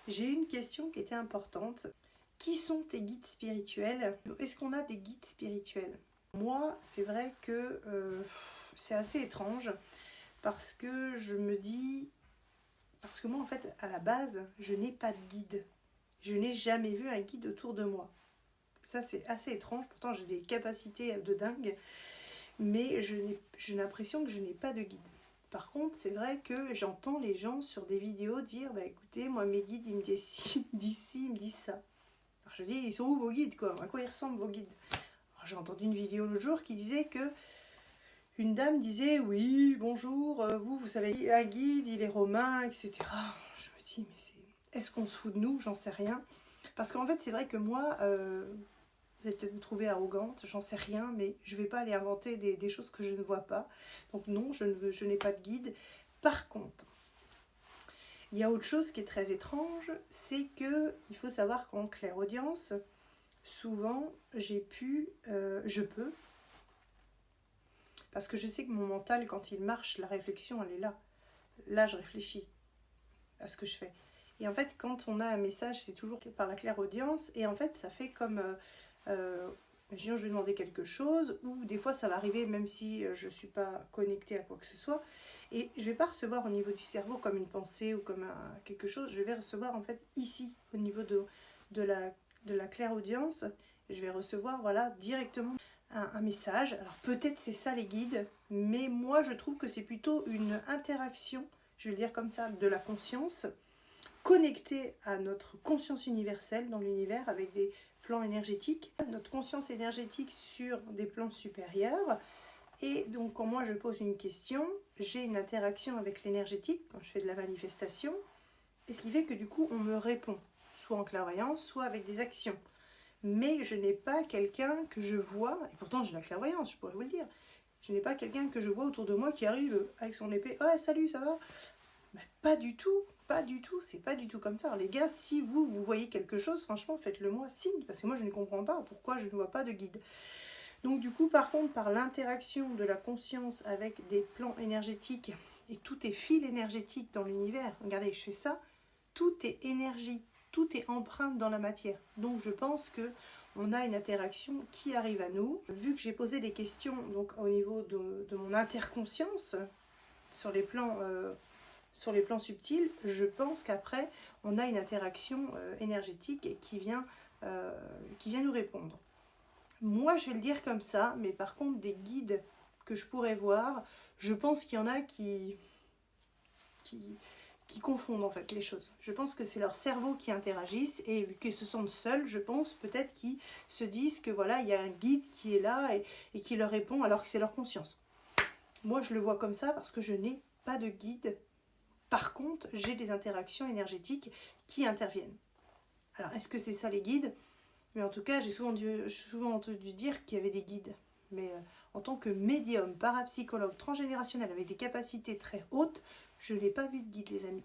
J'ai eu une question qui était importante. Qui sont tes guides spirituels? Est-ce qu'on a des guides spirituels? Moi, c'est vrai que c'est assez étrange parce que je me dis... Parce que moi, en fait, à la base, je n'ai pas de guide. Je n'ai jamais vu un guide autour de moi. Ça, c'est assez étrange. Pourtant, j'ai des capacités de dingue. Mais j'ai l'impression que je n'ai pas de guide. Par contre, c'est vrai que j'entends les gens sur des vidéos dire bah écoutez, moi mes guides ils me disent ci, ils me disent ça. Alors je dis ils sont où vos guides quoi? À quoi ils ressemblent vos guides? Alors j'ai entendu une vidéo l'autre jour qui disait que une dame disait oui bonjour, vous savez un guide il est romain etc. Je me dis mais est-ce qu'on se fout de nous? J'en sais rien. Parce qu'en fait c'est vrai que moi vous allez peut-être me trouver arrogante, j'en sais rien, mais je ne vais pas aller inventer des choses que je ne vois pas. Donc non, je n'ai pas de guide. Par contre, il y a autre chose qui est très étrange, c'est qu'il faut savoir qu'en clairaudience, souvent je peux, parce que je sais que mon mental, quand il marche, la réflexion, elle est là. Là, je réfléchis à ce que je fais. Et en fait, quand on a un message, c'est toujours par la clairaudience, et en fait, ça fait comme... je vais demander quelque chose, ou des fois ça va arriver même si je ne suis pas connectée à quoi que ce soit, et je ne vais pas recevoir au niveau du cerveau comme une pensée ou comme quelque chose, je vais recevoir en fait ici, au niveau de la clairaudience, je vais recevoir voilà, directement un message. Alors peut-être c'est ça les guides, mais moi je trouve que c'est plutôt une interaction, je vais le dire comme ça, de la conscience, connectée à notre conscience universelle dans l'univers avec des plans énergétiques, notre conscience énergétique sur des plans supérieurs. Et donc quand moi je pose une question, j'ai une interaction avec l'énergétique quand je fais de la manifestation, et ce qui fait que du coup on me répond, soit en clairvoyance, soit avec des actions. Mais je n'ai pas quelqu'un que je vois, et pourtant j'ai la clairvoyance, je pourrais vous le dire, je n'ai pas quelqu'un que je vois autour de moi qui arrive avec son épée, ouais salut ça va? Ben, pas du tout, pas du tout, c'est pas du tout comme ça. Alors les gars, si vous voyez quelque chose, franchement, faites-le moi signe, parce que moi je ne comprends pas pourquoi je ne vois pas de guide. Donc du coup, par contre, par l'interaction de la conscience avec des plans énergétiques, et tout est fil énergétique dans l'univers, regardez, je fais ça, tout est énergie, tout est empreinte dans la matière. Donc je pense que on a une interaction qui arrive à nous. Vu que j'ai posé des questions donc, au niveau de mon interconscience, sur les plans subtils, je pense qu'après, on a une interaction énergétique qui vient nous répondre. Moi, je vais le dire comme ça, mais par contre, des guides que je pourrais voir, je pense qu'il y en a qui confondent en fait les choses. Je pense que c'est leur cerveau qui interagissent et vu qu'ils se sentent seuls, je pense peut-être qu'ils se disent que voilà, il y a un guide qui est là et qui leur répond alors que c'est leur conscience. Moi, je le vois comme ça parce que je n'ai pas de guide. Par contre, j'ai des interactions énergétiques qui interviennent. Alors, est-ce que c'est ça les guides? Mais en tout cas, j'ai souvent entendu dire qu'il y avait des guides. Mais en tant que médium, parapsychologue, transgénérationnel avec des capacités très hautes, je n'ai pas vu de guide, les amis.